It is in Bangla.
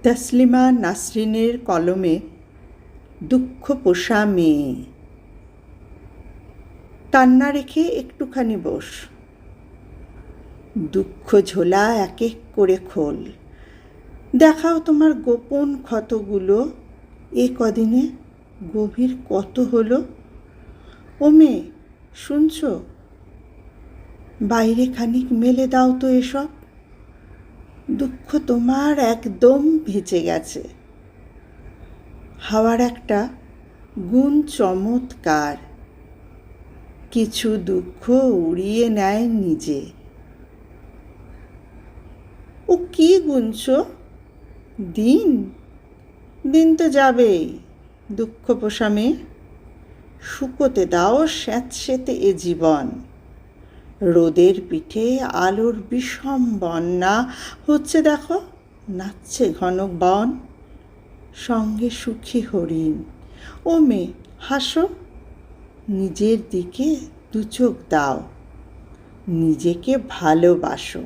তসলিমা নাসরিনের কলমে দুঃখ পোষা মেয়ে। কান্না রেখে একটুখানি বস, দুঃখ ঝোলা এক এক করে খোল, দেখাও তোমার গোপন ক্ষতগুলো, এ কদিনে গভীর কত হলো। ও মেয়ে, শুনছ? বাইরে খানিক মেলে দাও তো এসব, দুঃখ তোমার একদম ভেঁচে গেছে। হাওয়ার একটা গুণ চমৎকার, কিছু দুঃখ উড়িয়ে নেয় নিজে। ও কি গুনছ? দিন দিন তো যাবেই, দুঃখ পোষা মেয়ে, শুকোতে দাও স্যাঁতসেঁতে এ জীবন। রোদের পিঠে আলোর বিষম বন্যা হচ্ছে, দেখো নাচছে ঘন বন, সঙ্গে সুখী হরিণ। ও মেয়ে, হাসো, নিজের দিকে দু চোখ দাও, নিজেকে ভালোবাসো।